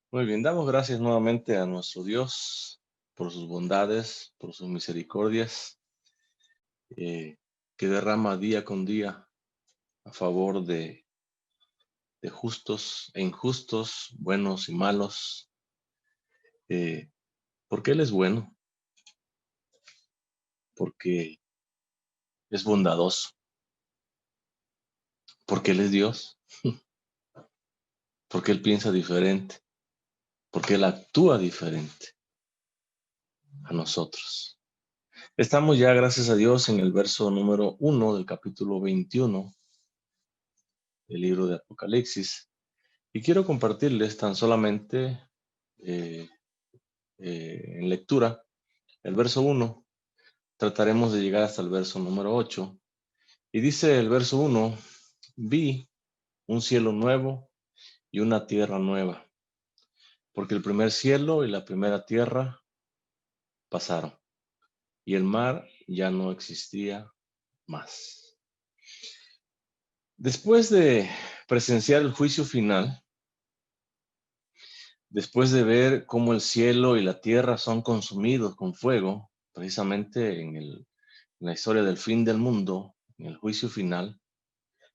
Muy bien, damos gracias nuevamente a nuestro Dios por sus bondades, por sus misericordias, eh, que derrama día con día a favor de justos e injustos, buenos y malos, eh, porque Él es bueno, porque es bondadoso, porque Él es Dios, porque Él piensa diferente, porque Él actúa diferente a nosotros. Estamos ya, gracias a Dios, en el verso número 1 del capítulo 21 del libro de Apocalipsis. Y quiero compartirles tan solamente eh, en lectura el verso 1. Trataremos de llegar hasta el verso número 8. Y dice el verso 1, vi un cielo nuevo y una tierra nueva, porque el primer cielo y la primera tierra pasaron, y el mar ya no existía más. Después de presenciar el juicio final, después de ver cómo el cielo y la tierra son consumidos con fuego, precisamente en la historia del fin del mundo, en el juicio final,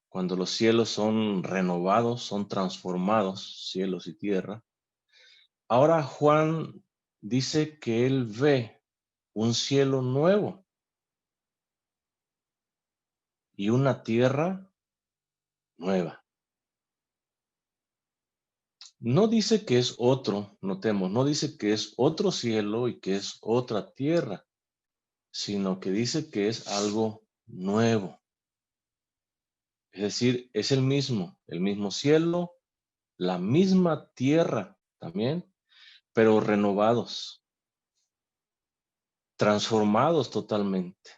cuando los cielos son renovados, son transformados, cielos y tierra. Ahora Juan dice que él ve un cielo nuevo y una tierra nueva. No dice que es otro, notemos, no dice que es otro cielo y que es otra tierra, sino que dice que es algo nuevo. Es decir, es el mismo cielo, la misma tierra también, pero renovados, transformados totalmente.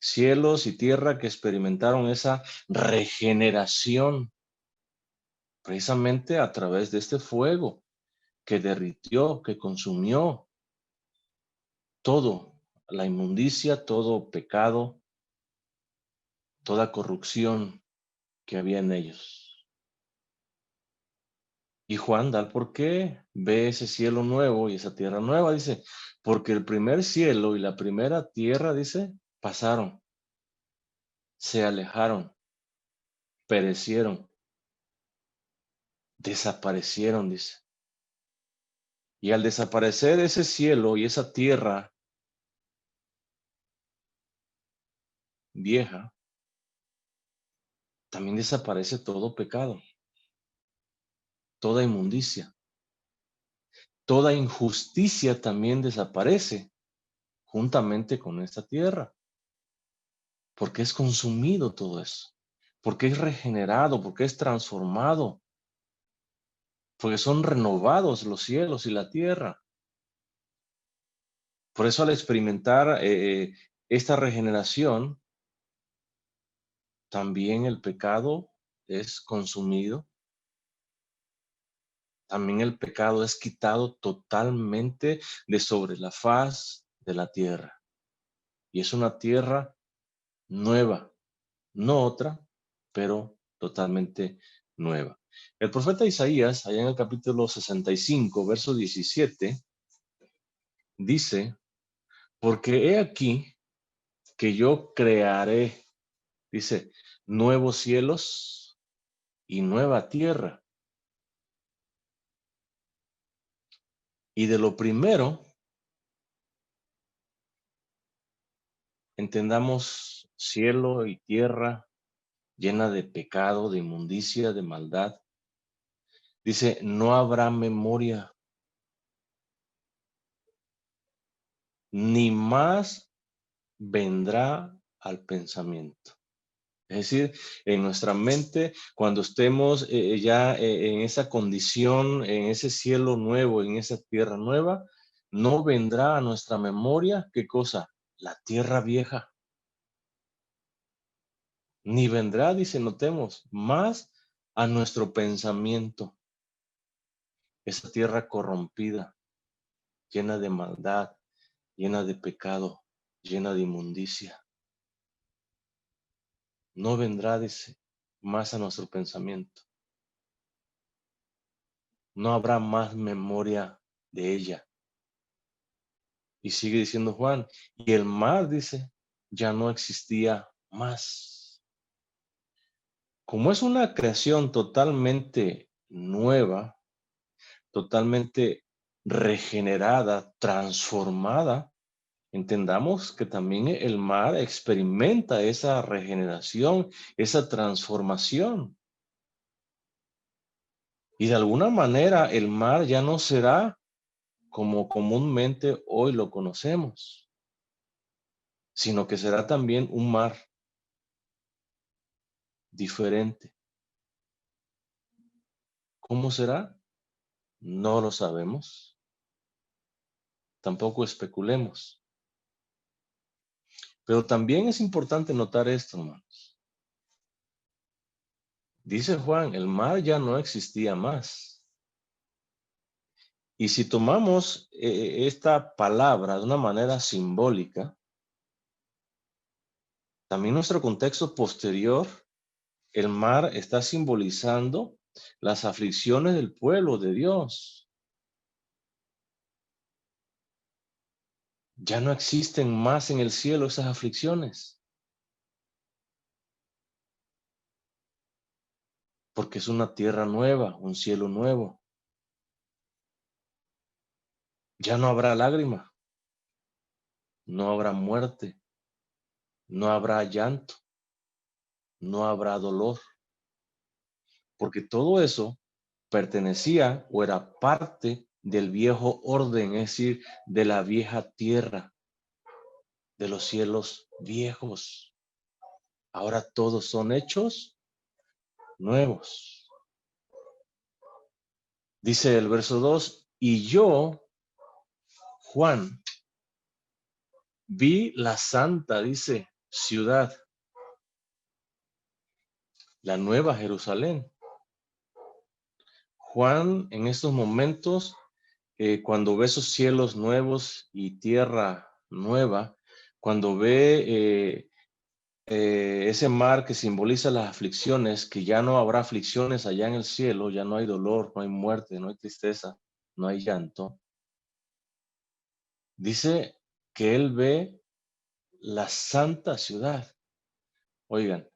Cielos y tierra que experimentaron esa regeneración precisamente a través de este fuego que derritió, que consumió todo, la inmundicia, todo pecado, toda corrupción que había en ellos. Y Juan da el por qué, ve ese cielo nuevo y esa tierra nueva, dice, porque el primer cielo y la primera tierra, dice, pasaron, se alejaron, perecieron, desaparecieron, dice. Y al desaparecer ese cielo y esa tierra vieja, también desaparece todo pecado, toda inmundicia, toda injusticia también desaparece juntamente con esta tierra, porque es consumido todo eso, porque es regenerado, porque es transformado, porque son renovados los cielos y la tierra. Por eso al experimentar esta regeneración, también el pecado es consumido, también el pecado es quitado totalmente de sobre la faz de la tierra. Y es una tierra nueva, no otra, pero totalmente nueva. El profeta Isaías, allá en el capítulo 65, verso 17, dice, porque he aquí que yo crearé, dice, nuevos cielos y nueva tierra. Y de lo primero, entendamos cielo y tierra llena de pecado, de inmundicia, de maldad. Dice, no habrá memoria, ni más vendrá al pensamiento. Es decir, en nuestra mente, cuando estemos ya en esa condición, en ese cielo nuevo, en esa tierra nueva, no vendrá a nuestra memoria, ¿qué cosa? La tierra vieja. Ni vendrá, dice, notemos, más a nuestro pensamiento, esa tierra corrompida, llena de maldad, llena de pecado, llena de inmundicia. No vendrá, dice, más a nuestro pensamiento. No habrá más memoria de ella. Y sigue diciendo Juan, y el mar, dice, ya no existía más. Como es una creación totalmente nueva, totalmente regenerada, transformada, entendamos que también el mar experimenta esa regeneración, esa transformación. Y de alguna manera el mar ya no será como comúnmente hoy lo conocemos, sino que será también un mar diferente. ¿Cómo será? No lo sabemos. Tampoco especulemos. Pero también es importante notar esto, hermanos. Dice Juan, el mar ya no existía más. Y si tomamos esta palabra de una manera simbólica, también nuestro contexto posterior, el mar está simbolizando las aflicciones del pueblo de Dios. Ya no existen más en el cielo esas aflicciones, porque es una tierra nueva, un cielo nuevo. Ya no habrá lágrima, no habrá muerte, no habrá llanto, no habrá dolor, porque todo eso pertenecía o era parte del viejo orden, es decir, de la vieja tierra, de los cielos viejos. Ahora todos son hechos nuevos. Dice el verso 2, y yo, Juan, vi la santa, dice, ciudad, la nueva Jerusalén. Juan en estos momentos, cuando ve esos cielos nuevos y tierra nueva, cuando ve ese mar que simboliza las aflicciones, que ya no habrá aflicciones allá en el cielo, ya no hay dolor, no hay muerte, no hay tristeza, no hay llanto. Dice que él ve la santa ciudad. Oigan,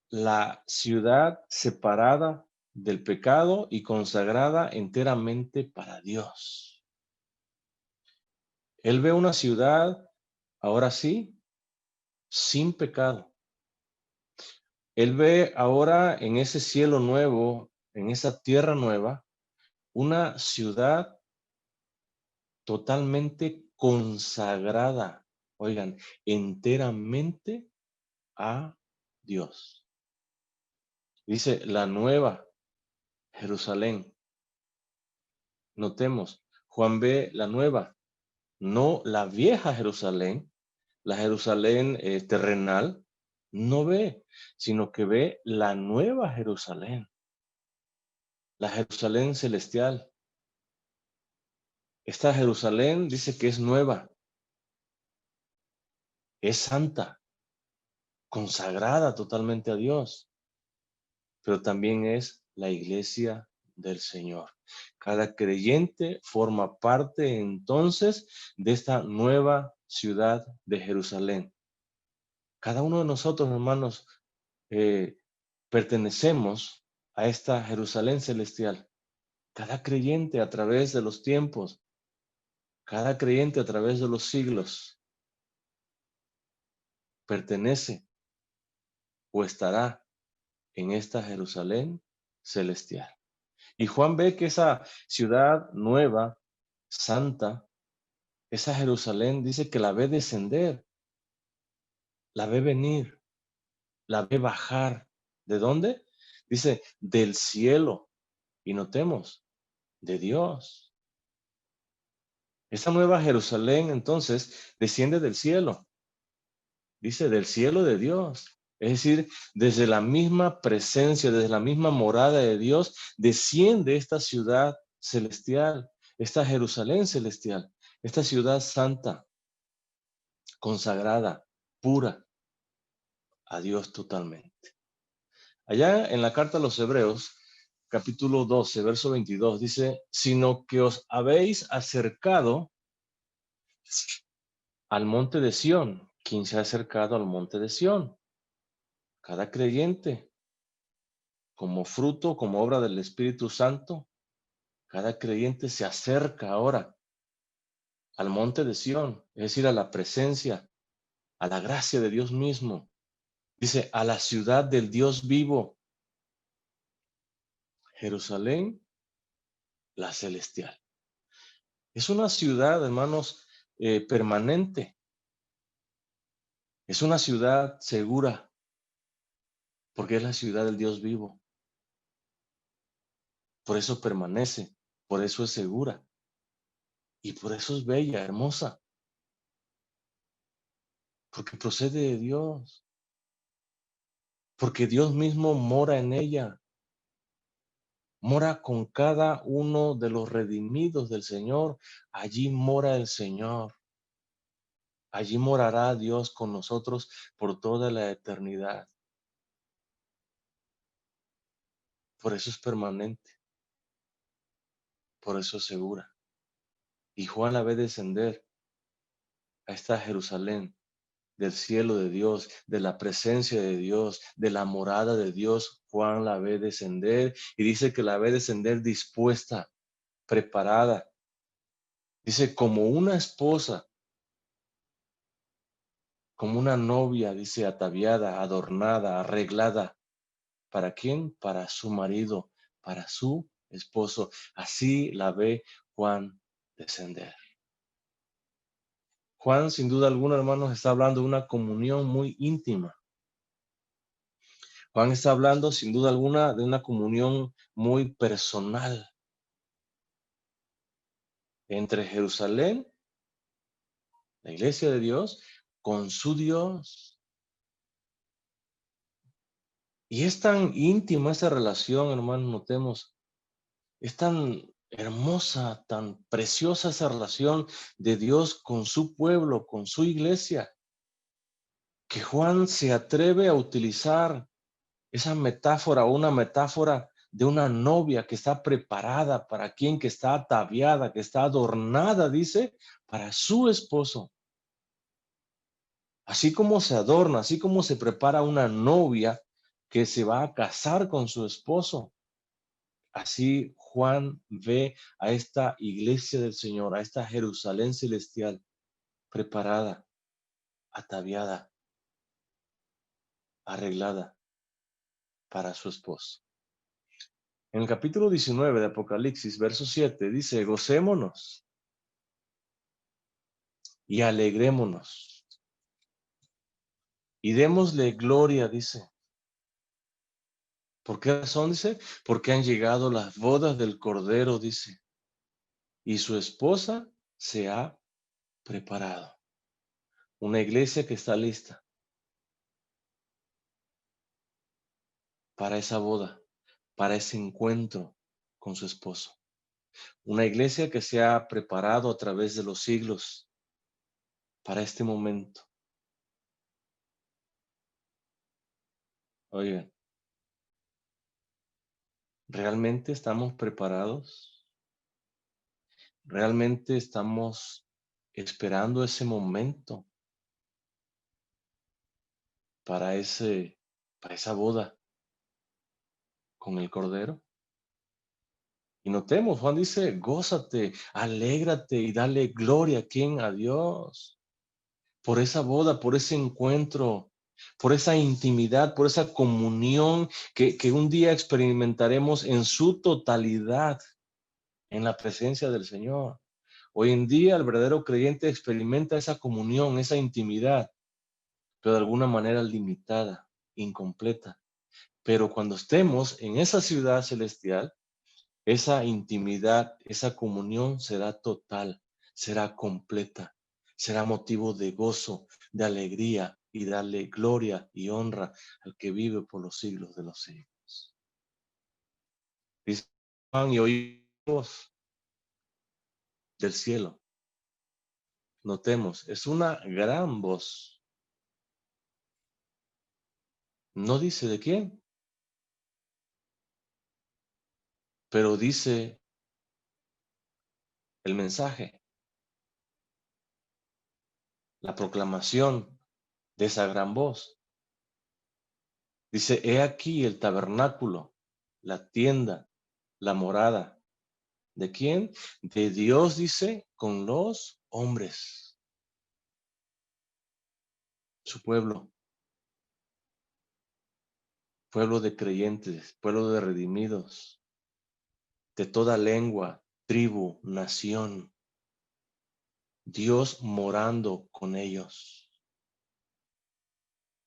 la ciudad separada del pecado y consagrada enteramente para Dios. Él ve una ciudad, ahora sí, sin pecado. Él ve ahora en ese cielo nuevo, en esa tierra nueva, una ciudad totalmente consagrada, oigan, enteramente a Dios. Dice la nueva Jerusalén. Notemos, Juan ve la nueva, no la vieja Jerusalén, la Jerusalén terrenal, no ve, sino que ve la nueva Jerusalén, la Jerusalén celestial. Esta Jerusalén dice que es nueva, es santa, consagrada totalmente a Dios, pero también es la iglesia del Señor. Cada creyente forma parte entonces de esta nueva ciudad de Jerusalén. Cada uno de nosotros, hermanos, eh, pertenecemos a esta Jerusalén celestial. Cada creyente a través de los tiempos, cada creyente a través de los siglos, pertenece o estará en esta Jerusalén celestial. Y Juan ve que esa ciudad nueva, santa, esa Jerusalén, dice que la ve descender, la ve venir, la ve bajar. ¿De dónde? Dice, del cielo. Y notemos, de Dios. Esa nueva Jerusalén entonces desciende del cielo. Dice, del cielo de Dios. Es decir, desde la misma presencia, desde la misma morada de Dios, desciende esta ciudad celestial, esta Jerusalén celestial, esta ciudad santa, consagrada, pura a Dios totalmente. Allá en la carta a los Hebreos, capítulo 12, verso 22, dice, sino que os habéis acercado al monte de Sión. ¿Quién se ha acercado al monte de Sión? Cada creyente, como fruto, como obra del Espíritu Santo, cada creyente se acerca ahora al monte de Sión, es decir, a la presencia, a la gracia de Dios mismo. Dice, a la ciudad del Dios vivo, Jerusalén, la celestial. Es una ciudad, hermanos, permanente. Es una ciudad segura, porque es la ciudad del Dios vivo. Por eso permanece, por eso es segura y por eso es bella, hermosa, porque procede de Dios, porque Dios mismo mora en ella, mora con cada uno de los redimidos del Señor. Allí mora el Señor, allí morará Dios con nosotros por toda la eternidad. Por eso es permanente, por eso es segura. Y Juan la ve descender a esta Jerusalén del cielo de Dios, de la presencia de Dios, de la morada de Dios. Juan la ve descender y dice que la ve descender dispuesta, preparada. Dice como una esposa, como una novia, dice ataviada, adornada, arreglada. ¿Para quién? Para su marido, para su esposo. Así la ve Juan descender. Juan, sin duda alguna, hermanos, está hablando de una comunión muy íntima. Juan está hablando, sin duda alguna, de una comunión muy personal entre Jerusalén, la iglesia de Dios, con su Dios. Y es tan íntima esa relación, hermanos, notemos, es tan hermosa, tan preciosa esa relación de Dios con su pueblo, con su iglesia, que Juan se atreve a utilizar esa metáfora, una metáfora de una novia que está preparada para quien, que está ataviada, que está adornada, dice, para su esposo. Así como se adorna, así como se prepara una novia que se va a casar con su esposo, así Juan ve a esta iglesia del Señor, a esta Jerusalén celestial, preparada, ataviada, arreglada para su esposo. En el capítulo 19 de Apocalipsis, verso 7, dice, gocémonos y alegrémonos y démosle gloria, dice. ¿Por qué razón? Dice, porque han llegado las bodas del Cordero, dice, y su esposa se ha preparado. Una iglesia que está lista para esa boda, para ese encuentro con su esposo. Una iglesia que se ha preparado a través de los siglos para este momento. Oigan, ¿realmente estamos preparados? ¿Realmente estamos esperando ese momento para esa boda con el Cordero? Y notemos, Juan dice, gózate, alégrate y dale gloria a quién, a Dios, por esa boda, por ese encuentro, por esa intimidad, por esa comunión que un día experimentaremos en su totalidad en la presencia del Señor. Hoy en día el verdadero creyente experimenta esa comunión, esa intimidad, pero de alguna manera limitada, incompleta. Pero cuando estemos en esa ciudad celestial, esa intimidad, esa comunión será total, será completa, será motivo de gozo, de alegría y darle gloria y honra al que vive por los siglos de los siglos. Dice Juan, y oímos del cielo. Notemos, es una gran voz. No dice de quién. Pero dice el mensaje, la proclamación de esa gran voz. Dice, he aquí el tabernáculo, la tienda, la morada. ¿De quién? De Dios, dice, con los hombres, su pueblo, pueblo de creyentes, pueblo de redimidos, de toda lengua, tribu, nación. Dios morando con ellos.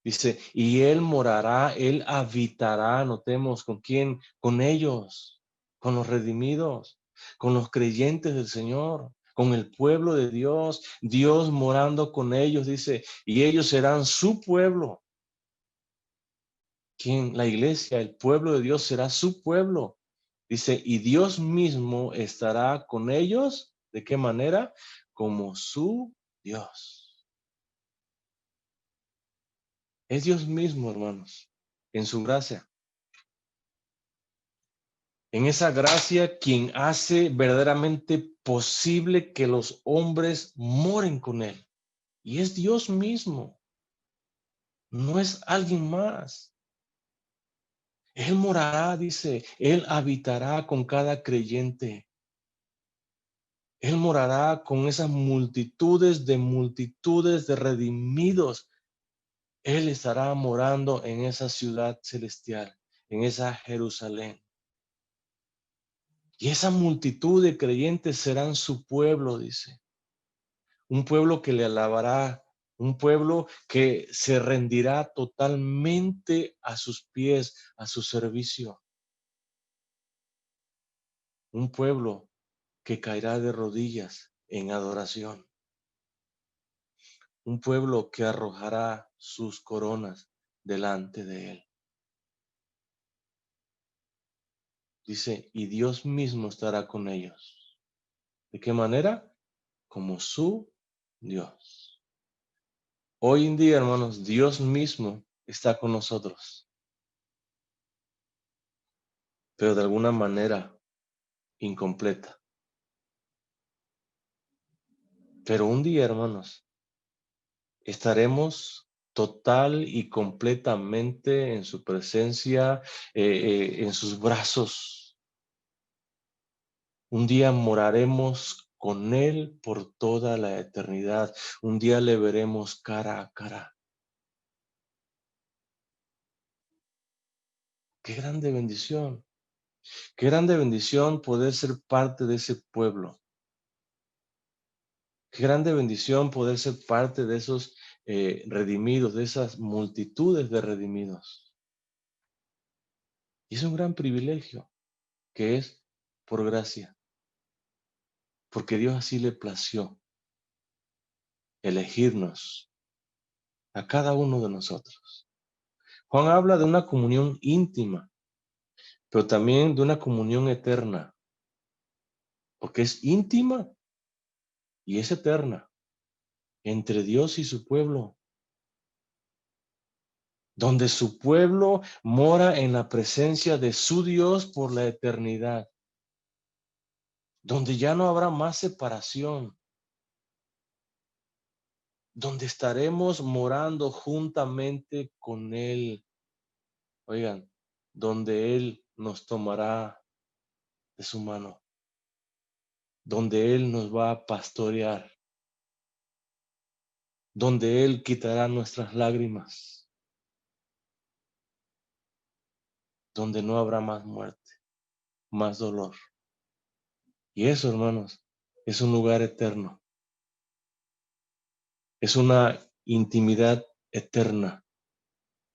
Dice, y Él morará, Él habitará, notemos, ¿con quién? Con ellos, con los redimidos, con los creyentes del Señor, con el pueblo de Dios, Dios morando con ellos, dice, y ellos serán su pueblo. ¿Quién? La iglesia, el pueblo de Dios será su pueblo. Dice, y Dios mismo estará con ellos, ¿de qué manera? Como su Dios. Es Dios mismo, hermanos, en su gracia. En esa gracia, quien hace verdaderamente posible que los hombres moren con Él. Y es Dios mismo, no es alguien más. Él morará, dice, Él habitará con cada creyente. Él morará con esas multitudes de redimidos. Él estará morando en esa ciudad celestial, en esa Jerusalén. Y esa multitud de creyentes serán su pueblo, dice. Un pueblo que le alabará, un pueblo que se rendirá totalmente a sus pies, a su servicio. Un pueblo que caerá de rodillas en adoración. Un pueblo que arrojará sus coronas delante de él. Dice, y Dios mismo estará con ellos. ¿De qué manera? Como su Dios. Hoy en día, hermanos, Dios mismo está con nosotros, pero de alguna manera incompleta. Pero un día, hermanos, estaremos total y completamente en su presencia, en sus brazos. Un día moraremos con Él por toda la eternidad. Un día le veremos cara a cara. Qué grande bendición. Qué grande bendición poder ser parte de ese pueblo. Qué grande bendición poder ser parte de esos redimidos, de esas multitudes de redimidos. Y es un gran privilegio que es por gracia, porque Dios así le plació elegirnos a cada uno de nosotros. Juan habla de una comunión íntima, pero también de una comunión eterna, porque es íntima y es eterna entre Dios y su pueblo, donde su pueblo mora en la presencia de su Dios por la eternidad, donde ya no habrá más separación, donde estaremos morando juntamente con Él. Oigan, donde Él nos tomará de su mano, donde Él nos va a pastorear, donde Él quitará nuestras lágrimas, donde no habrá más muerte, más dolor. Y eso, hermanos, es un lugar eterno, es una intimidad eterna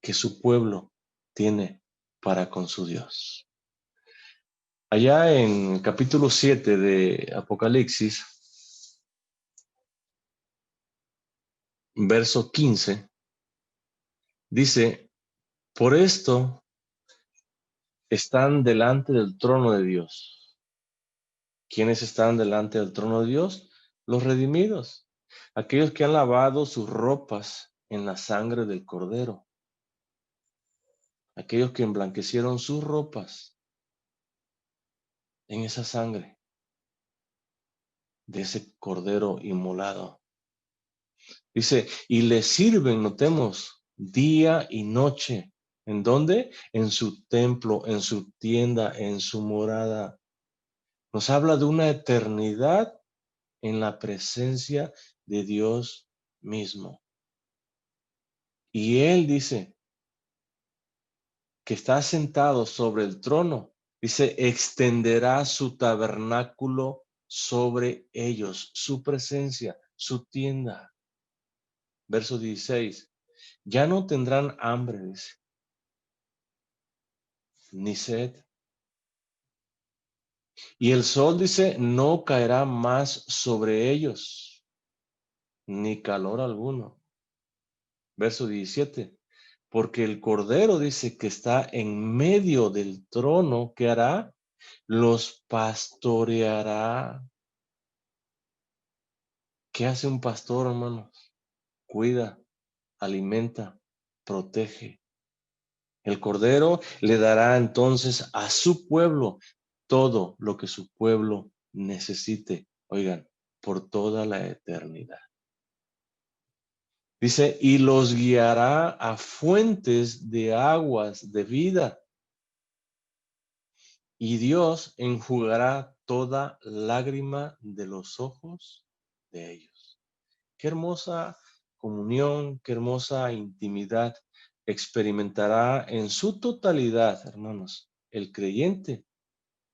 que su pueblo tiene para con su Dios. Allá en el capítulo 7 de Apocalipsis, verso 15, dice, por esto están delante del trono de Dios. ¿Quiénes están delante del trono de Dios? Los redimidos, aquellos que han lavado sus ropas en la sangre del Cordero, aquellos que emblanquecieron sus ropas. en esa sangre de ese cordero inmolado. Dice, y le sirven, notemos, día y noche. ¿En dónde? En su templo, en su tienda, en su morada. Nos habla de una eternidad en la presencia de Dios mismo. Y Él dice que está sentado sobre el trono. Dice, extenderá su tabernáculo sobre ellos, su presencia, su tienda. Verso 16. Ya no tendrán hambre, dice, ni sed. Y el sol, dice, no caerá más sobre ellos, ni calor alguno. Verso 17. Porque el Cordero dice que está en medio del trono, ¿qué hará? Los pastoreará. ¿Qué hace un pastor, hermanos? Cuida, alimenta, protege. El Cordero le dará entonces a su pueblo todo lo que su pueblo necesite. Oigan, por toda la eternidad. Dice, y los guiará a fuentes de aguas de vida. Y Dios enjugará toda lágrima de los ojos de ellos. Qué hermosa comunión, qué hermosa intimidad experimentará en su totalidad, hermanos, el creyente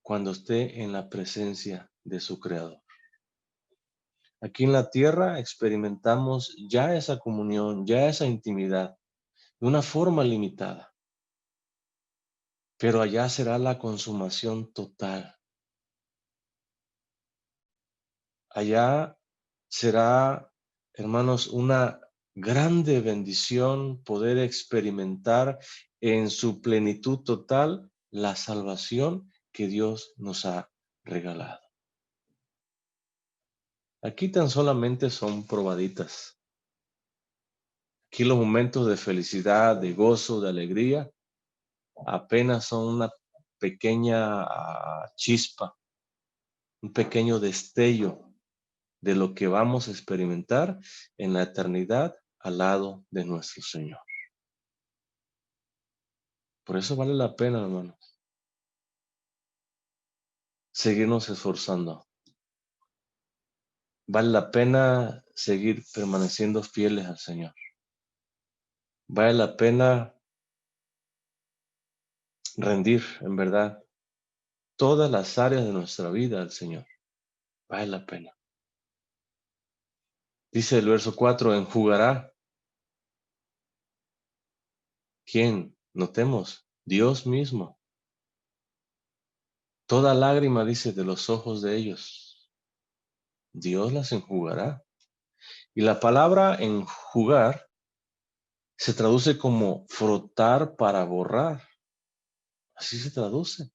cuando esté en la presencia de su Creador. Aquí en la tierra experimentamos ya esa comunión, ya esa intimidad, de una forma limitada, pero allá será la consumación total. Allá será, hermanos, una grande bendición poder experimentar en su plenitud total la salvación que Dios nos ha regalado. Aquí tan solamente son probaditas. Aquí los momentos de felicidad, de gozo, de alegría, apenas son una pequeña chispa, un pequeño destello de lo que vamos a experimentar en la eternidad al lado de nuestro Señor. Por eso vale la pena, hermanos, seguirnos esforzando. Vale la pena seguir permaneciendo fieles al Señor. Vale la pena rendir, en verdad, todas las áreas de nuestra vida al Señor. Vale la pena. Dice el verso 4, enjugará. ¿Quién? Notemos, Dios mismo. Toda lágrima, dice, de los ojos de ellos. Dios las enjugará. Y la palabra enjugar se traduce como frotar para borrar. Así se traduce.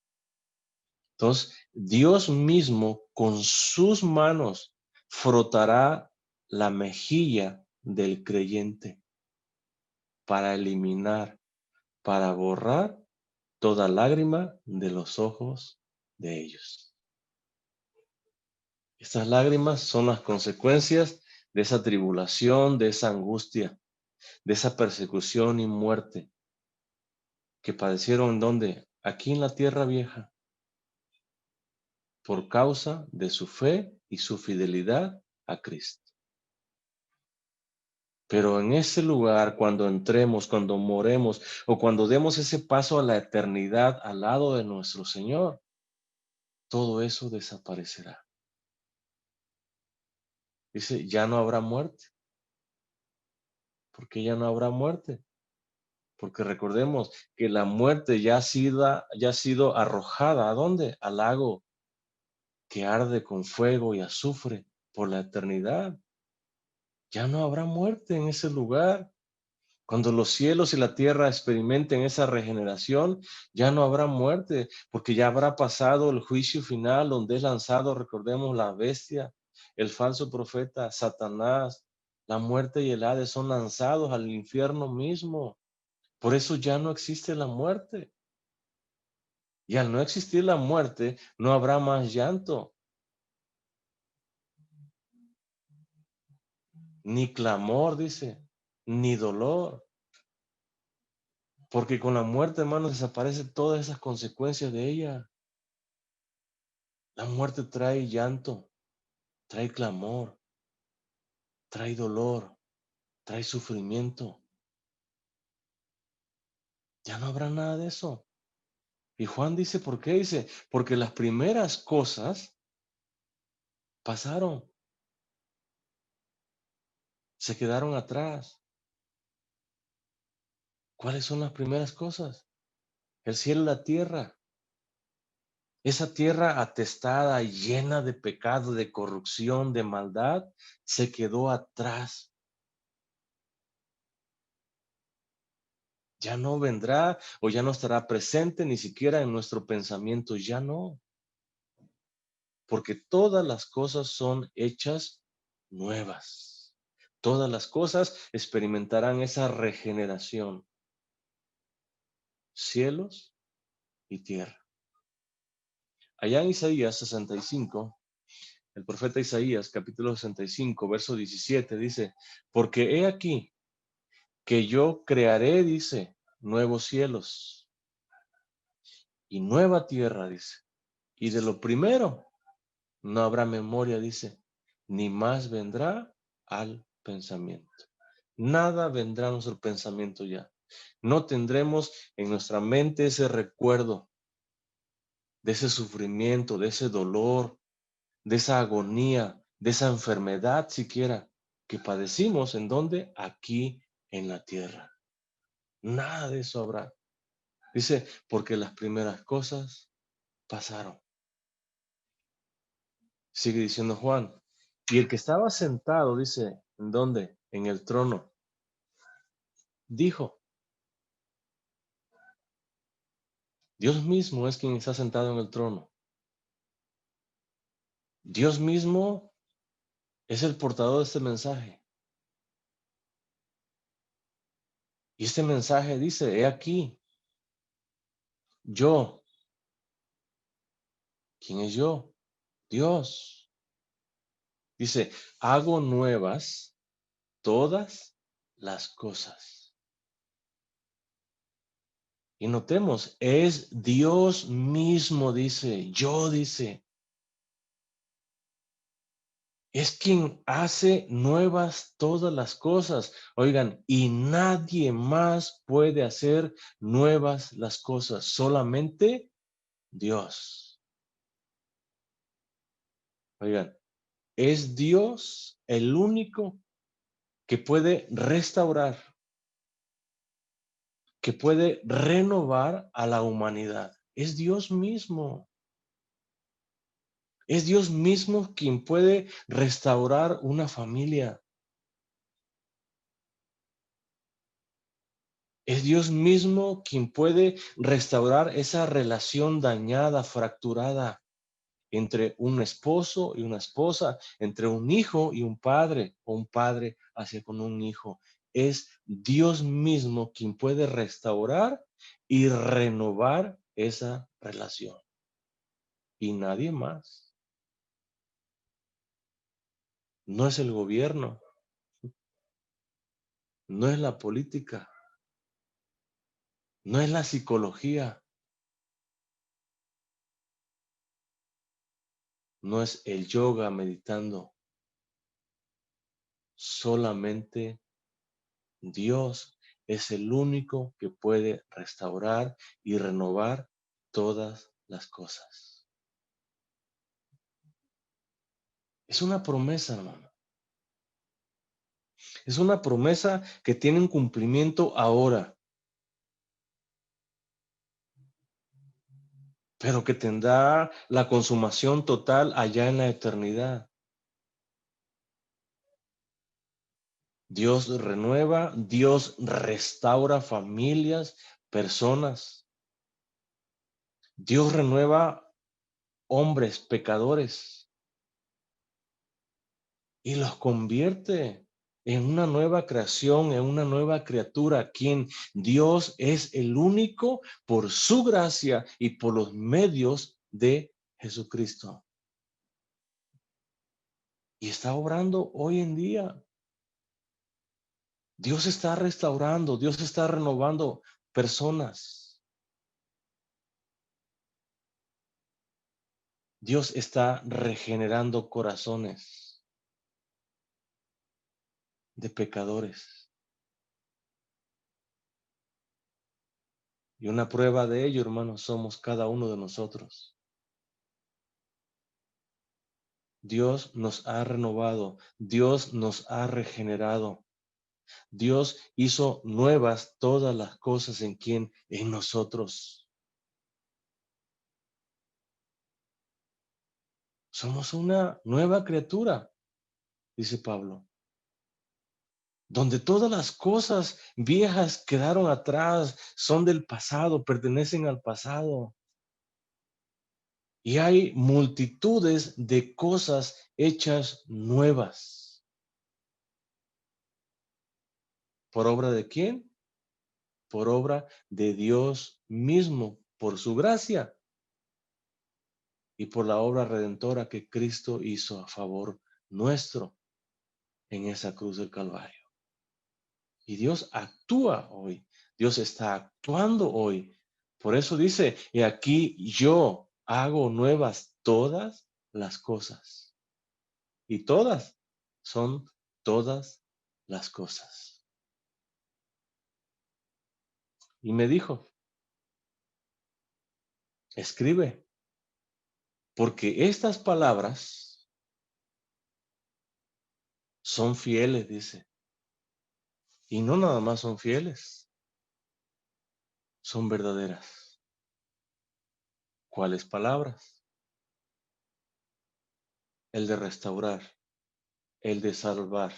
Entonces, Dios mismo con sus manos frotará la mejilla del creyente para eliminar, para borrar toda lágrima de los ojos de ellos. Estas lágrimas son las consecuencias de esa tribulación, de esa angustia, de esa persecución y muerte que padecieron ¿dónde? Aquí en la tierra vieja, por causa de su fe y su fidelidad a Cristo. Pero en ese lugar, cuando entremos, cuando moremos o cuando demos ese paso a la eternidad al lado de nuestro Señor, todo eso desaparecerá. Dice, ya no habrá muerte. ¿Por qué ya no habrá muerte? Porque recordemos que la muerte ya ha sido arrojada. ¿A dónde? Al lago que arde con fuego y azufre por la eternidad. Ya no habrá muerte en ese lugar. Cuando los cielos y la tierra experimenten esa regeneración, ya no habrá muerte, porque ya habrá pasado el juicio final donde es lanzado, recordemos, la bestia, el falso profeta, Satanás, la muerte y el Hades son lanzados al infierno mismo. Por eso ya no existe la muerte. Y al no existir la muerte, no habrá más llanto, ni clamor, dice, ni dolor. Porque con la muerte, hermanos, desaparecen todas esas consecuencias de ella. La muerte trae llanto, trae clamor, trae dolor, trae sufrimiento. Ya no habrá nada de eso. Y Juan dice, ¿por qué? Dice, porque las primeras cosas pasaron, se quedaron atrás. ¿Cuáles son las primeras cosas? El cielo y la tierra. Esa tierra atestada, llena de pecado, de corrupción, de maldad, se quedó atrás. Ya no vendrá o ya no estará presente ni siquiera en nuestro pensamiento, ya no. Porque todas las cosas son hechas nuevas. Todas las cosas experimentarán esa regeneración. Cielos y tierra. Allá en Isaías 65, el profeta Isaías, capítulo 65, verso 17, dice, porque he aquí que yo crearé, dice, nuevos cielos y nueva tierra, dice. Y de lo primero no habrá memoria, dice, ni más vendrá al pensamiento. Nada vendrá a nuestro pensamiento ya. No tendremos en nuestra mente ese recuerdo de ese sufrimiento, de ese dolor, de esa agonía, de esa enfermedad siquiera que padecimos. ¿En dónde? Aquí en la tierra. Nada de eso habrá. Dice, porque las primeras cosas pasaron. Sigue diciendo Juan. Y el que estaba sentado, dice, ¿en dónde? En el trono. Dijo, Dios mismo es quien está sentado en el trono. Dios mismo es el portador de este mensaje. Y este mensaje dice, he aquí, yo. ¿Quién es yo? Dios. Dice, hago nuevas todas las cosas. Y notemos, es Dios mismo, dice, yo, dice, es quien hace nuevas todas las cosas. Oigan, y nadie más puede hacer nuevas las cosas, solamente Dios. Oigan, es Dios el único que puede restaurar, que puede renovar a la humanidad. Es Dios mismo. Es Dios mismo quien puede restaurar una familia. Es Dios mismo quien puede restaurar esa relación dañada, fracturada entre un esposo y una esposa, entre un hijo y un padre, o un padre hacia con un hijo. Es Dios mismo quien puede restaurar y renovar esa relación. Y nadie más. No es el gobierno, no es la política, no es la psicología, no es el yoga meditando. Solamente Dios es el único que puede restaurar y renovar todas las cosas. Es una promesa, hermano. Es una promesa que tiene un cumplimiento ahora, pero que tendrá la consumación total allá en la eternidad. Dios renueva, Dios restaura familias, personas. Dios renueva hombres pecadores y los convierte. en una nueva creación, en una nueva criatura, quien Dios es el único por su gracia y por los medios de Jesucristo. Y está obrando hoy en día. Dios está restaurando, Dios está renovando personas. Dios está regenerando corazones de pecadores. Y una prueba de ello, hermanos, somos cada uno de nosotros. Dios nos ha renovado, Dios nos ha regenerado. Dios hizo nuevas todas las cosas en quien, en nosotros. Somos una nueva criatura, dice Pablo, donde todas las cosas viejas quedaron atrás, son del pasado, pertenecen al pasado. Y hay multitudes de cosas hechas nuevas. ¿Por obra de quién? Por obra de Dios mismo, por su gracia y por la obra redentora que Cristo hizo a favor nuestro en esa cruz del Calvario. Y Dios actúa hoy, Dios está actuando hoy. Por eso dice, y aquí yo hago nuevas todas las cosas. Y todas son todas las cosas. Y me dijo, escribe, porque estas palabras son fieles, dice. Y no nada más son fieles, son verdaderas. ¿Cuáles palabras? El de restaurar, el de salvar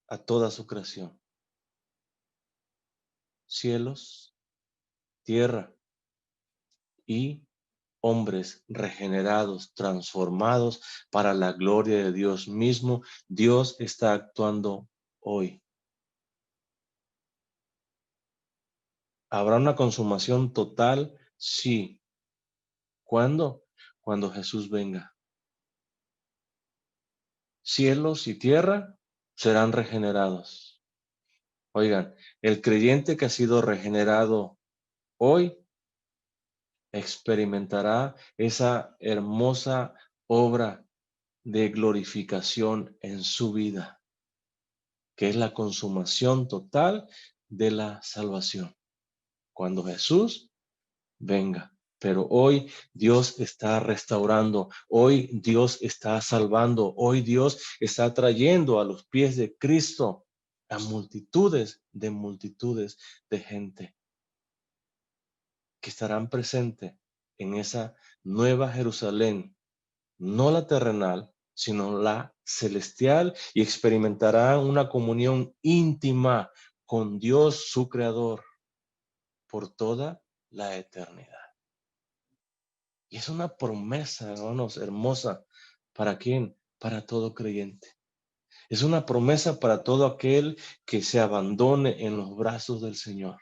a toda su creación. Cielos, tierra y hombres regenerados, transformados para la gloria de Dios mismo. Dios está actuando hoy. ¿Habrá una consumación total? Sí. ¿Cuándo? Cuando Jesús venga. Cielos y tierra serán regenerados. Oigan, el creyente que ha sido regenerado hoy experimentará esa hermosa obra de glorificación en su vida, que es la consumación total de la salvación. Cuando Jesús venga. Pero hoy Dios está restaurando, hoy Dios está salvando, hoy Dios está trayendo a los pies de Cristo a multitudes de gente que estarán presentes en esa nueva Jerusalén, no la terrenal, sino la celestial, y experimentarán una comunión íntima con Dios, su Creador, por toda la eternidad. Y es una promesa, hermanos, hermosa. ¿Para quién? Para todo creyente. Es una promesa para todo aquel que se abandone en los brazos del Señor,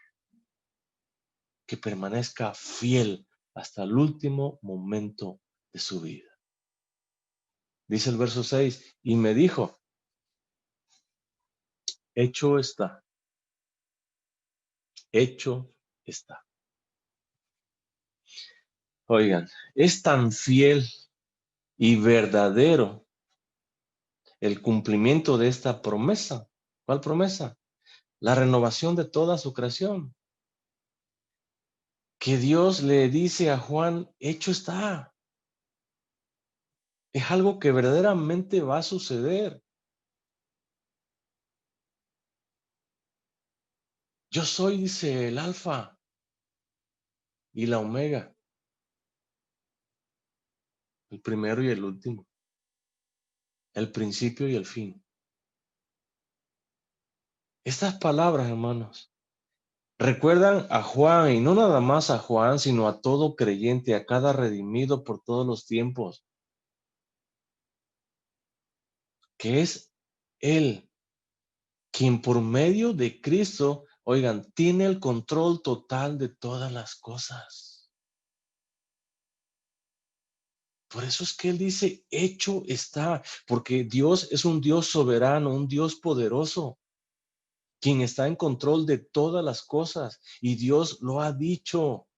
que permanezca fiel hasta el último momento de su vida. Dice el verso 6, y me dijo, hecho está, hecho está. Oigan, es tan fiel y verdadero el cumplimiento de esta promesa. ¿Cuál promesa? La renovación de toda su creación. Que Dios le dice a Juan, hecho está. Es algo que verdaderamente va a suceder. Yo soy, dice, el alfa y la omega, el primero y el último, el principio y el fin. Estas palabras, hermanos, recuerdan a Juan, y no nada más a Juan, sino a todo creyente, a cada redimido por todos los tiempos, que es Él, quien por medio de Cristo, oigan, tiene el control total de todas las cosas. Por eso es que Él dice, hecho está, porque Dios es un Dios soberano, un Dios poderoso, quien está en control de todas las cosas. Y Dios lo ha dicho,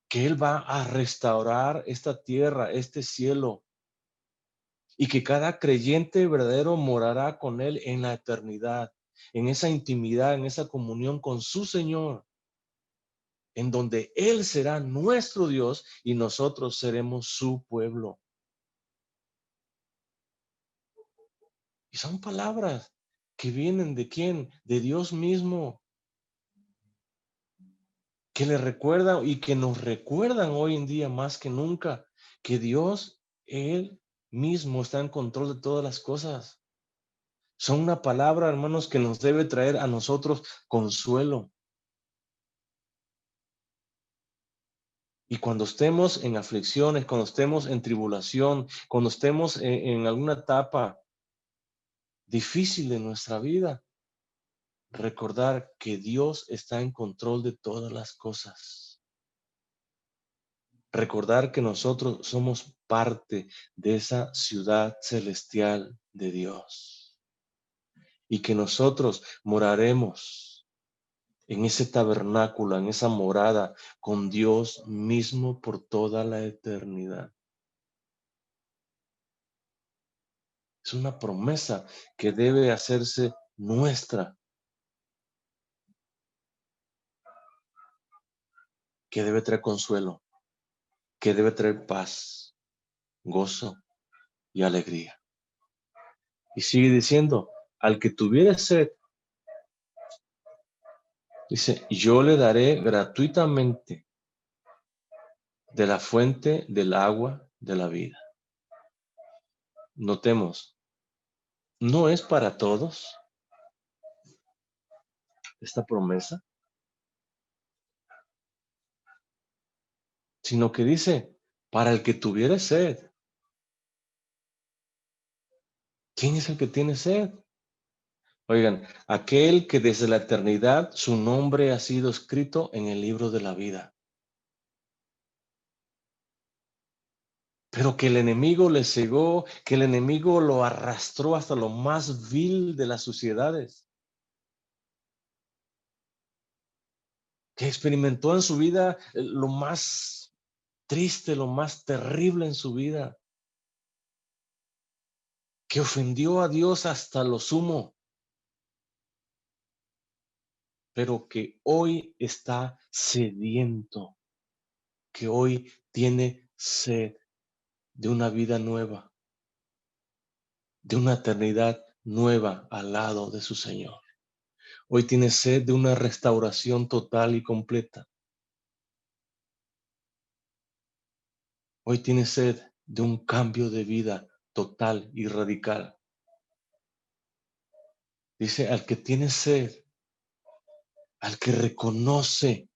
que Él va a restaurar esta tierra, este cielo, y que cada creyente verdadero morará con Él en la eternidad, en esa intimidad, en esa comunión con su Señor, en donde Él será nuestro Dios y nosotros seremos su pueblo. Y son palabras que vienen ¿de quién? De Dios mismo, que le recuerdan y que nos recuerdan hoy en día más que nunca que Dios, Él mismo está en control de todas las cosas. Son una palabra, hermanos, que nos debe traer a nosotros consuelo. Y cuando estemos en aflicciones, cuando estemos en tribulación, cuando estemos en alguna etapa difícil de nuestra vida, recordar que Dios está en control de todas las cosas. Recordar que nosotros somos parte de esa ciudad celestial de Dios y que nosotros moraremos en ese tabernáculo, en esa morada con Dios mismo por toda la eternidad. Es una promesa que debe hacerse nuestra, que debe traer consuelo, que debe traer paz, gozo y alegría. Y sigue diciendo, al que tuviere sed, dice, yo le daré gratuitamente de la fuente del agua de la vida. Notemos, no es para todos esta promesa, sino que dice, para el que tuviere sed. ¿Quién es el que tiene sed? Oigan, aquel que desde la eternidad su nombre ha sido escrito en el libro de la vida, pero que el enemigo le cegó, que el enemigo lo arrastró hasta lo más vil de las sociedades, que experimentó en su vida lo más triste, lo más terrible en su vida, que ofendió a Dios hasta lo sumo, pero que hoy está sediento, que hoy tiene sed de una vida nueva, de una eternidad nueva al lado de su Señor. Hoy tiene sed de una restauración total y completa. Hoy tiene sed de un cambio de vida total y radical. Dice, al que tiene sed, al que reconoce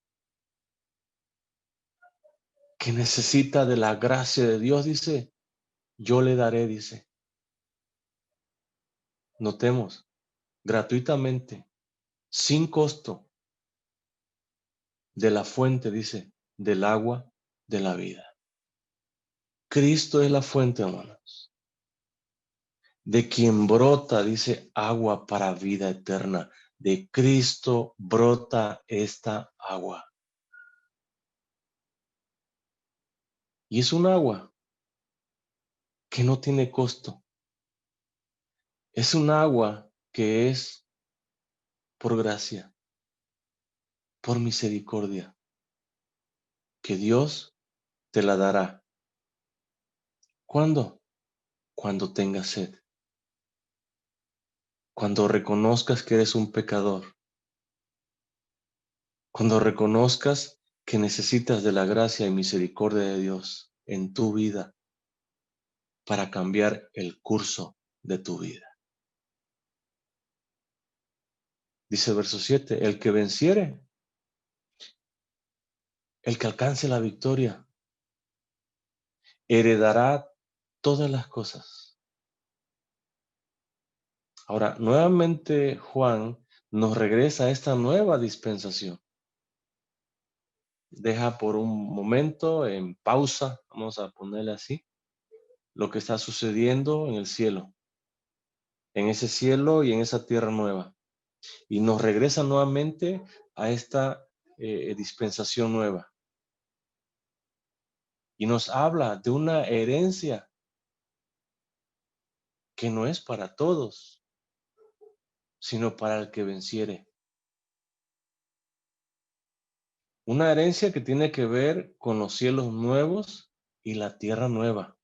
que necesita de la gracia de Dios, dice, yo le daré, dice. Notemos, gratuitamente, sin costo, de la fuente, dice, del agua de la vida. Cristo es la fuente, hermanos, de quien brota, dice, agua para vida eterna. De Cristo brota esta agua. Y es un agua que no tiene costo. Es un agua que es por gracia, por misericordia, que Dios te la dará. ¿Cuándo? Cuando tengas sed. Cuando reconozcas que eres un pecador. Cuando reconozcas que necesitas de la gracia y misericordia de Dios en tu vida para cambiar el curso de tu vida. Dice el verso 7, el que venciere, el que alcance la victoria, heredará todas las cosas. Ahora, nuevamente Juan nos regresa a esta nueva dispensación. Deja por un momento en pausa, vamos a ponerle así, lo que está sucediendo en el cielo, en ese cielo y en esa tierra nueva. Y nos regresa nuevamente a esta dispensación nueva. Y nos habla de una herencia que no es para todos, sino para el que venciere. Una herencia que tiene que ver con los cielos nuevos y la tierra nueva.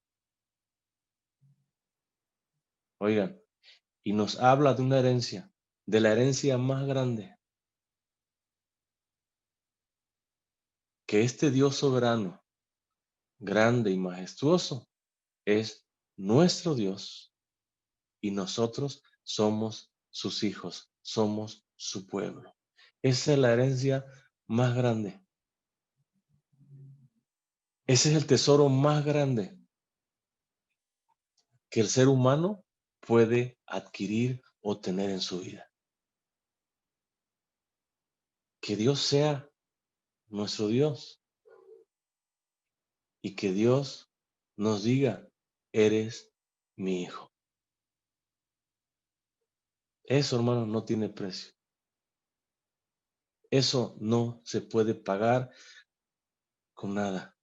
Oigan, y nos habla de una herencia, de la herencia más grande, que este Dios soberano, grande y majestuoso, es nuestro Dios y nosotros somos sus hijos, somos su pueblo. Esa es la herencia más grande. Ese es el tesoro más grande que el ser humano puede adquirir o tener en su vida. Que Dios sea nuestro Dios y que Dios nos diga, eres mi hijo. Eso, hermano, no tiene precio. Eso no se puede pagar con nada,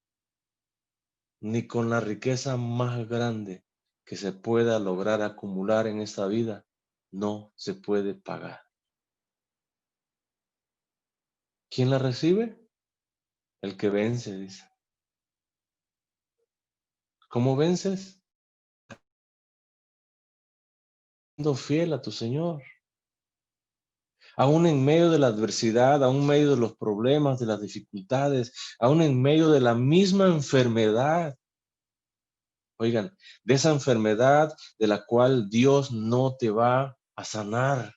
ni con la riqueza más grande que se pueda lograr acumular en esta vida, no se puede pagar. ¿Quién la recibe? El que vence, dice. ¿Cómo vences? Siendo fiel a tu Señor. Aún en medio de la adversidad, aún en medio de los problemas, de las dificultades, aún en medio de la misma enfermedad. Oigan, de esa enfermedad de la cual Dios no te va a sanar,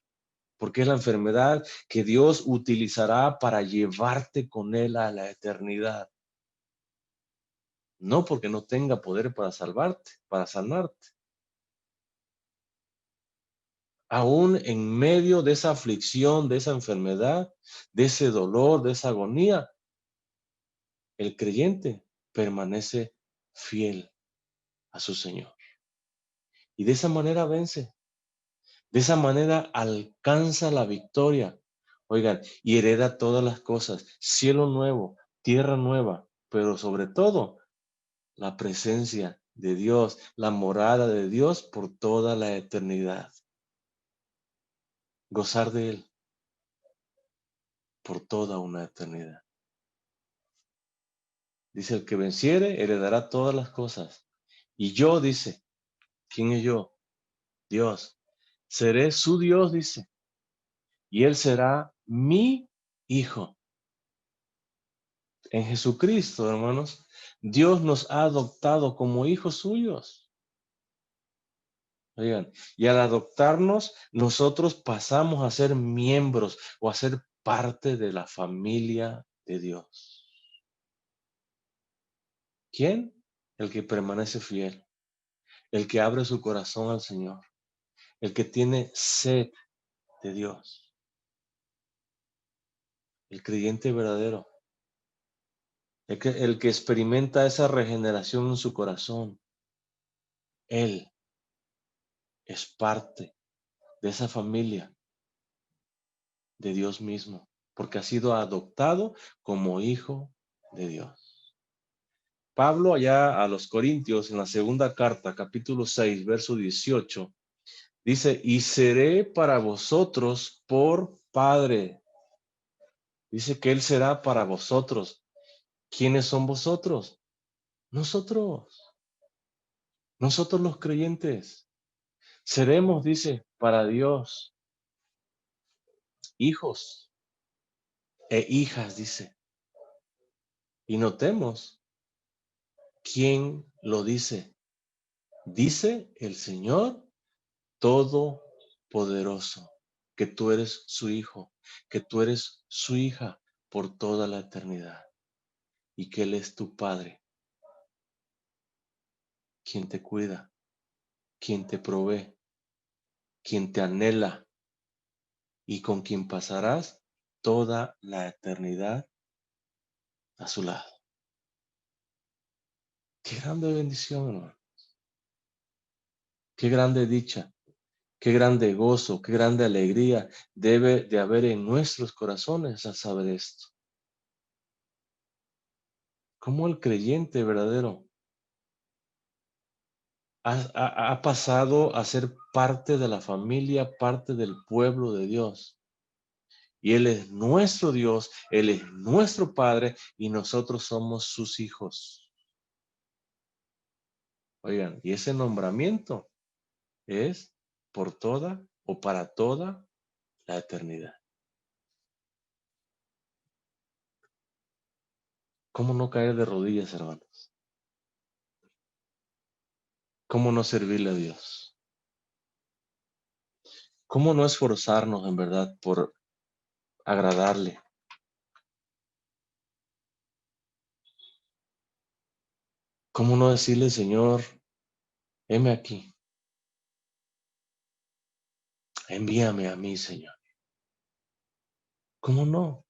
porque es la enfermedad que Dios utilizará para llevarte con Él a la eternidad. No porque no tenga poder para salvarte, para sanarte. Aún en medio de esa aflicción, de esa enfermedad, de ese dolor, de esa agonía, el creyente permanece fiel a su Señor. Y de esa manera vence. De esa manera alcanza la victoria. Oigan, y hereda todas las cosas. Cielo nuevo, tierra nueva, pero sobre todo la presencia de Dios, la morada de Dios por toda la eternidad. Gozar de Él por toda una eternidad. Dice, el que venciere heredará todas las cosas. Y yo, dice, ¿quién es yo? Dios. Seré su Dios, dice, y Él será mi hijo. En Jesucristo, hermanos, Dios nos ha adoptado como hijos suyos. Oigan, y al adoptarnos, nosotros pasamos a ser miembros o a ser parte de la familia de Dios. ¿Quién? El que permanece fiel, el que abre su corazón al Señor, el que tiene sed de Dios, el creyente verdadero, el que experimenta esa regeneración en su corazón. Él es parte de esa familia de Dios mismo, porque ha sido adoptado como hijo de Dios. Pablo allá a los Corintios, en la segunda carta, capítulo 6, verso 18, dice, y seré para vosotros por Padre. Dice que Él será para vosotros. ¿Quiénes son vosotros? Nosotros. Nosotros los creyentes. Seremos, dice, para Dios, hijos e hijas, dice. Y notemos quién lo dice. Dice el Señor Todopoderoso, que tú eres su hijo, que tú eres su hija por toda la eternidad y que Él es tu Padre, quien te cuida, quien te provee, quien te anhela y con quien pasarás toda la eternidad a su lado. Qué grande bendición, hermano. Qué grande dicha, qué grande gozo, qué grande alegría debe de haber en nuestros corazones al saber esto. Cómo el creyente verdadero ha pasado a ser parte de la familia, parte del pueblo de Dios. Y Él es nuestro Dios, Él es nuestro Padre y nosotros somos sus hijos. Oigan, y ese nombramiento es por toda o para toda la eternidad. ¿Cómo no caer de rodillas, hermanos? ¿Cómo no servirle a Dios? ¿Cómo no esforzarnos en verdad por agradarle? ¿Cómo no decirle, Señor, heme aquí, envíame a mí, Señor? ¿Cómo no?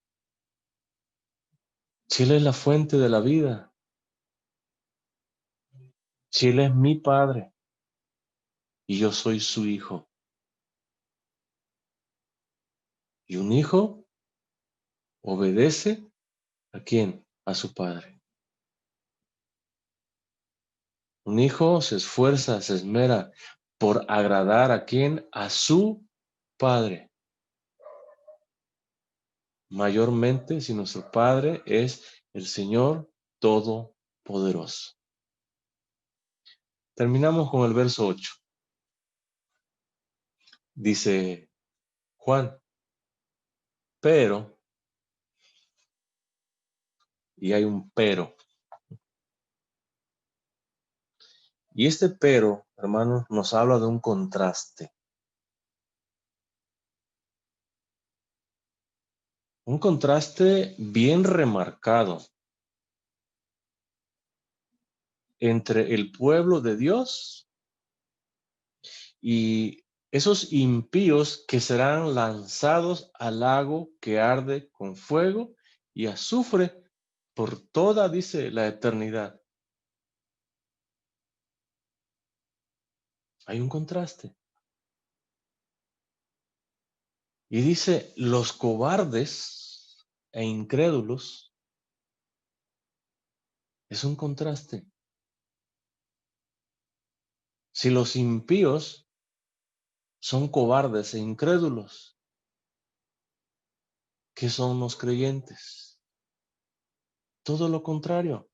Si Él es la fuente de la vida, si Él es mi Padre y yo soy su hijo. Y un hijo obedece ¿a quién? A su padre. Un hijo se esfuerza, se esmera por agradar ¿a quién? A su padre. Mayormente si nuestro Padre es el Señor Todopoderoso. Terminamos con el verso 8. Dice Juan, pero, y hay un pero. Y este pero, hermanos, nos habla de un contraste. Un contraste bien remarcado entre el pueblo de Dios y esos impíos que serán lanzados al lago que arde con fuego y azufre por toda, dice, la eternidad. Hay un contraste. Y dice, los cobardes e incrédulos, es un contraste. Si los impíos son cobardes e incrédulos, ¿qué son los creyentes? Todo lo contrario.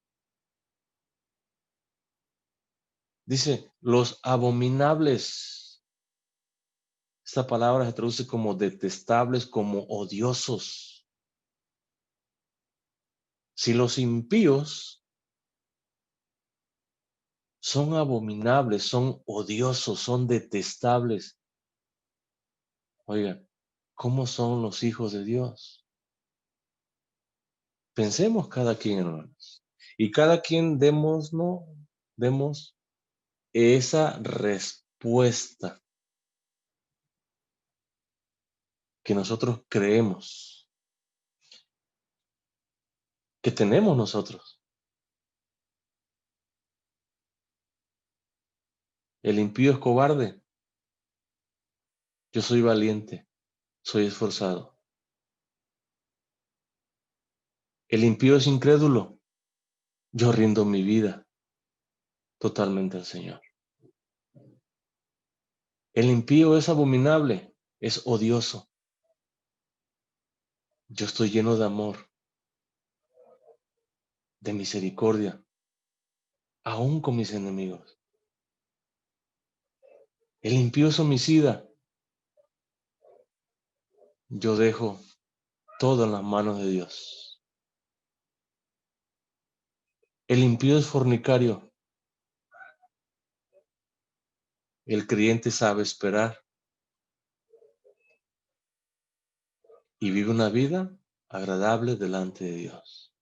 Dice, los abominables. Esta palabra se traduce como detestables, como odiosos. Si los impíos son abominables, son odiosos, son detestables, oiga, ¿cómo son los hijos de Dios? Pensemos cada quien, hermanos. Y cada quien demos esa respuesta que nosotros creemos que tenemos nosotros. El impío es cobarde. Yo soy valiente, soy esforzado. El impío es incrédulo. Yo rindo mi vida totalmente al Señor. El impío es abominable, es odioso. Yo estoy lleno de amor, de misericordia, aún con mis enemigos. El impío es homicida. Yo dejo todo en las manos de Dios. El impío es fornicario. El creyente sabe esperar y vive una vida agradable delante de Dios.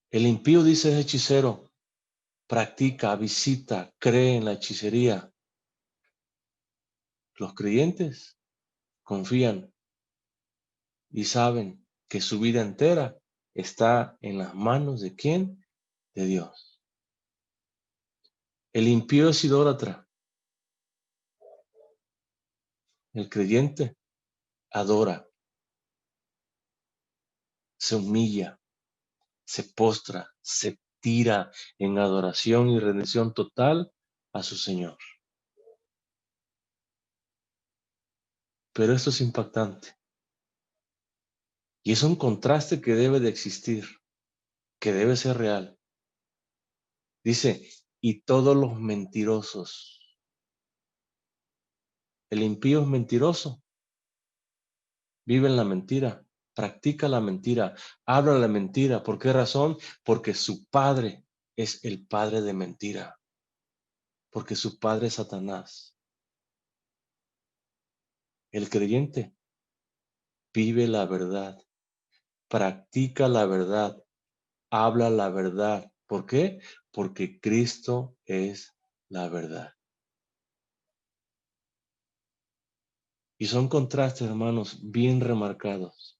El impío, dice, es hechicero. Practica, visita, cree en la hechicería. Los creyentes confían y saben que su vida entera está en las manos de ¿quién? De Dios. El impío es idólatra. El creyente adora, se humilla, se postra, se tira en adoración y rendición total a su Señor. Pero esto es impactante. Y es un contraste que debe de existir, que debe ser real. Dice, y todos los mentirosos. El impío es mentiroso, vive en la mentira, practica la mentira, habla la mentira. ¿Por qué razón? Porque su padre es el padre de mentira, porque su padre es Satanás. El creyente vive la verdad, practica la verdad, habla la verdad. ¿Por qué? Porque Cristo es la verdad. Y son contrastes, hermanos, bien remarcados,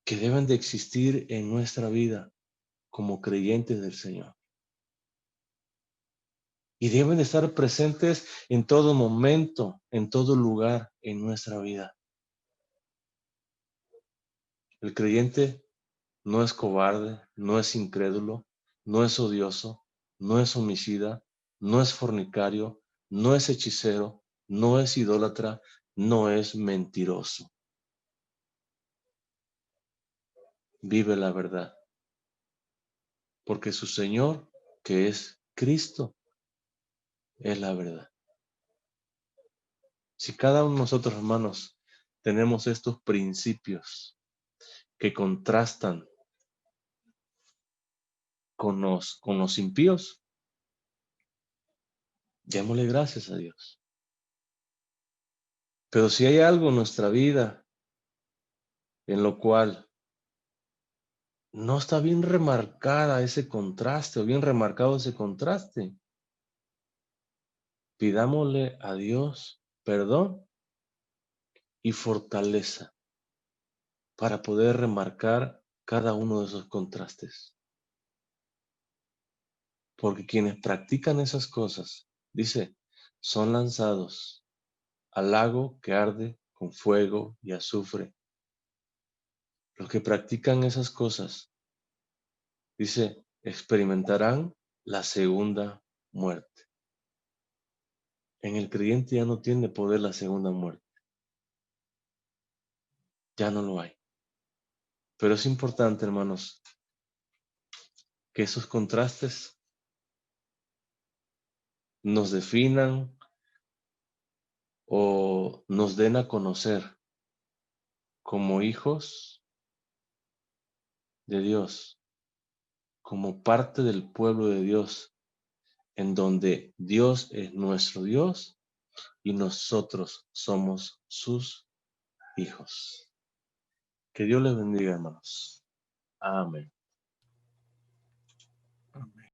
que deben de existir en nuestra vida como creyentes del Señor. Y deben de estar presentes en todo momento, en todo lugar en nuestra vida. El creyente no es cobarde, no es incrédulo, no es odioso, no es homicida, no es fornicario, no es hechicero, no es idólatra, no es mentiroso. Vive la verdad, porque su Señor, que es Cristo, es la verdad. Si cada uno de nosotros, hermanos, tenemos estos principios que contrastan con los impíos, démosle gracias a Dios. Pero si hay algo en nuestra vida en lo cual no está bien remarcada ese contraste o bien remarcado ese contraste, pidámosle a Dios perdón y fortaleza para poder remarcar cada uno de esos contrastes. Porque quienes practican esas cosas, dice, son lanzados al lago que arde con fuego y azufre. Los que practican esas cosas, dice, experimentarán la segunda muerte. En el creyente ya no tiene poder la segunda muerte. Ya no lo hay. Pero es importante, hermanos, que esos contrastes nos definan o nos den a conocer como hijos de Dios, como parte del pueblo de Dios, en donde Dios es nuestro Dios y nosotros somos sus hijos. Que Dios les bendiga, hermanos. Amén.